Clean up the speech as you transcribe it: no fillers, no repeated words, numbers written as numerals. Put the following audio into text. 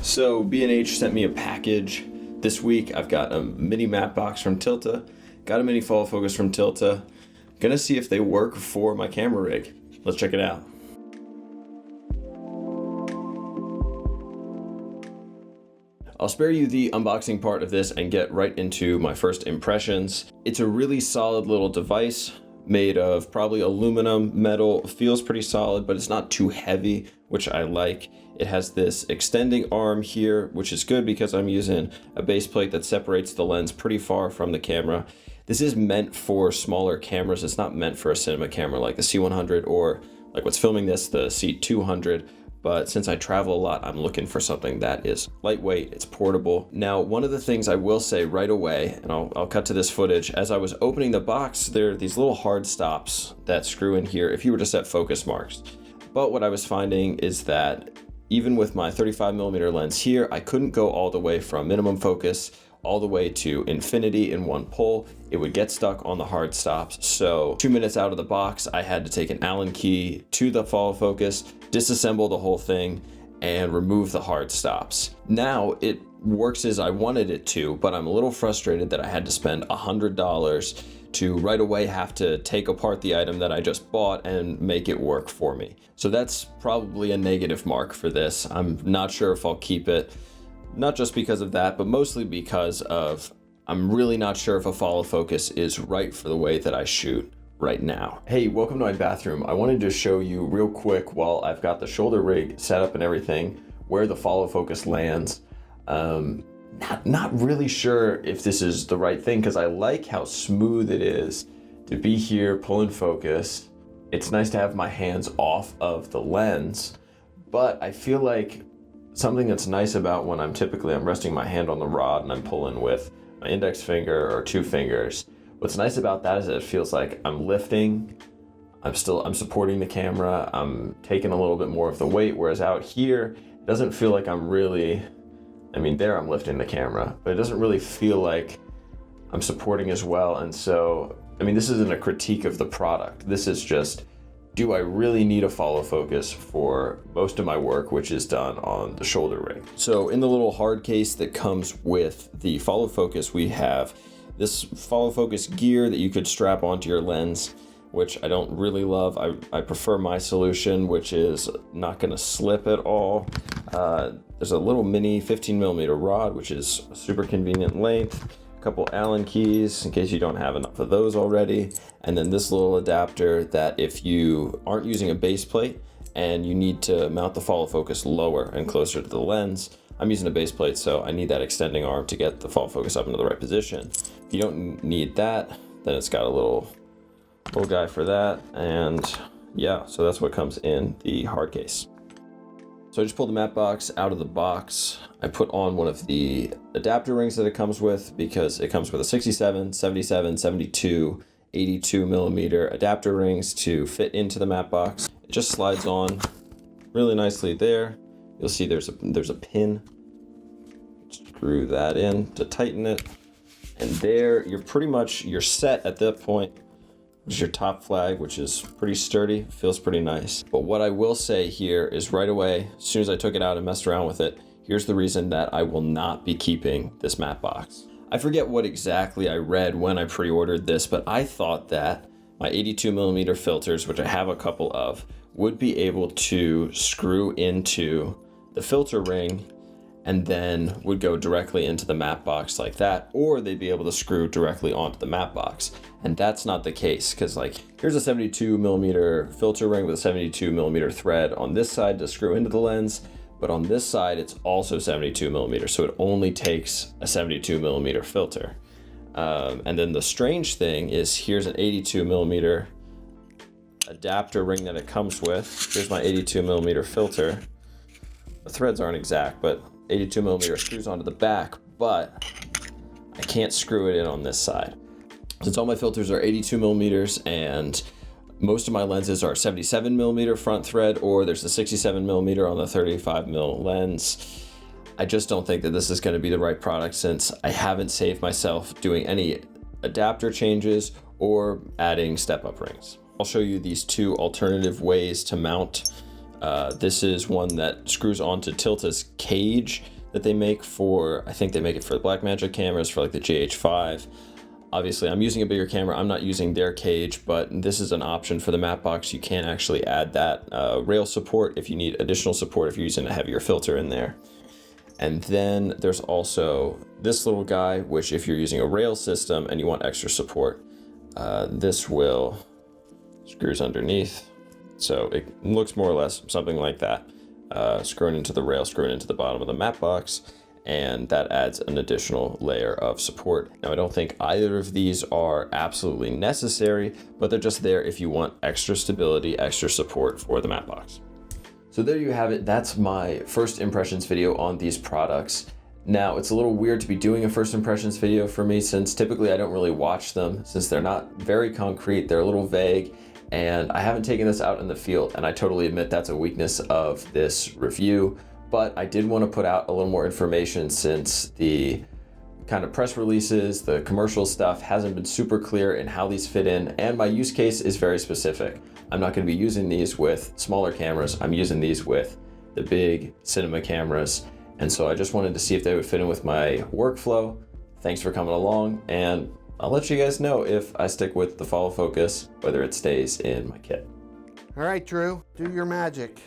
So B&H sent me a package this week. I've got a mini matte box from Tilta, got a mini follow focus from Tilta. Gonna see if they work for my camera rig. Let's check it out. I'll spare you the unboxing part of this and get right into my first impressions. It's a really solid little device made of probably aluminum, metal, feels pretty solid, but it's not too heavy, which I like. It has this extending arm here, which is good because I'm using a base plate that separates the lens pretty far from the camera. This is meant for smaller cameras. It's not meant for a cinema camera like the C100 or like what's filming this, the C200. But since I travel a lot, I'm looking for something that is lightweight, it's portable. Now, one of the things I will say right away, and I'll cut to this footage, as I was opening the box, there are these little hard stops that screw in here if you were to set focus marks. But what I was finding is that even with my 35mm lens here, I couldn't go all the way from minimum focus all the way to infinity in one pull. It would get stuck on the hard stops. So 2 minutes out of the box, I had to take an Allen key to the follow focus, disassemble the whole thing, and remove the hard stops. Now it works as I wanted it to, but I'm a little frustrated that I had to spend $100 to right away have to take apart the item that I just bought and make it work for me. So that's probably a negative mark for this. I'm not sure if I'll keep it, not just because of that, but mostly because of I'm really not sure if a follow focus is right for the way that I shoot right now. Hey, welcome to my bathroom. I wanted to show you real quick while I've got the shoulder rig set up and everything, where the follow focus lands. Not really sure if this is the right thing because I like how smooth it is to be here, pull in focus. It's nice to have my hands off of the lens, but I feel like something that's nice about when I'm resting my hand on the rod and I'm pulling with my index finger or two fingers. What's nice about that is that it feels like I'm lifting, I'm supporting the camera, I'm taking a little bit more of the weight, whereas out here, it doesn't feel like I'm really, there I'm lifting the camera, but it doesn't really feel like I'm supporting as well. And so, this isn't a critique of the product. This is just, do I really need a follow focus for most of my work, which is done on the shoulder rig? So in the little hard case that comes with the follow focus, we have this follow focus gear that you could strap onto your lens, which I don't really love. I prefer my solution, which is not gonna slip at all. There's a little mini 15mm rod, which is a super convenient length. A couple Allen keys in case you don't have enough of those already. And then this little adapter that if you aren't using a base plate and you need to mount the follow focus lower and closer to the lens, I'm using a base plate, so I need that extending arm to get the follow focus up into the right position. If you don't need that, then it's got a little guy for that. And yeah, so that's what comes in the hard case. So I just pulled the matte box out of the box. I put on one of the adapter rings that it comes with because it comes with a 67, 77, 72, 82mm adapter rings to fit into the matte box. It just slides on really nicely there. You'll see there's a pin. Screw that in to tighten it. And there, you're set at that point. This is your top flag, which is pretty sturdy, feels pretty nice. But what I will say here is right away, as soon as I took it out and messed around with it, here's the reason that I will not be keeping this matte box. I forget what exactly I read when I pre-ordered this, but I thought that my 82mm filters, which I have a couple of, would be able to screw into the filter ring and then would go directly into the matte box like that, or they'd be able to screw directly onto the matte box. And that's not the case, because here's a 72mm filter ring with a 72mm thread on this side to screw into the lens, but on this side it's also 72mm, so it only takes a 72mm filter. And then the strange thing is here's an 82mm adapter ring that it comes with. Here's my 82mm filter. The threads aren't exact, but 82mm screws onto the back, but I can't screw it in on this side. Since all my filters are 82mm and most of my lenses are 77mm front thread, or there's a 67mm on the 35mm lens, I just don't think that this is going to be the right product since I haven't saved myself doing any adapter changes or adding step-up rings. I'll show you these two alternative ways to mount This is one that screws onto Tilta's cage that they make for, I think they make it for the Blackmagic cameras, for like the GH5. Obviously, I'm using a bigger camera. I'm not using their cage, but this is an option for the Matte Box. You can actually add that rail support if you need additional support if you're using a heavier filter in there. And then there's also this little guy, which if you're using a rail system and you want extra support, this will screws underneath. So it looks more or less something like that, screwing into the rail, screwing into the bottom of the Matte Box, and that adds an additional layer of support. Now, I don't think either of these are absolutely necessary, but they're just there if you want extra stability, extra support for the Matte Box. So there you have it. That's my first impressions video on these products. Now, it's a little weird to be doing a first impressions video for me, since typically I don't really watch them, since they're not very concrete, they're a little vague, and I haven't taken this out in the field, and I totally admit that's a weakness of this review, but I did want to put out a little more information since the kind of press releases, the commercial stuff hasn't been super clear in how these fit in, and my use case is very specific. I'm not going to be using these with smaller cameras. I'm using these with the big cinema cameras. And so I just wanted to see if they would fit in with my workflow. Thanks for coming along, and I'll let you guys know if I stick with the Follow Focus, whether it stays in my kit. All right, Drew, do your magic.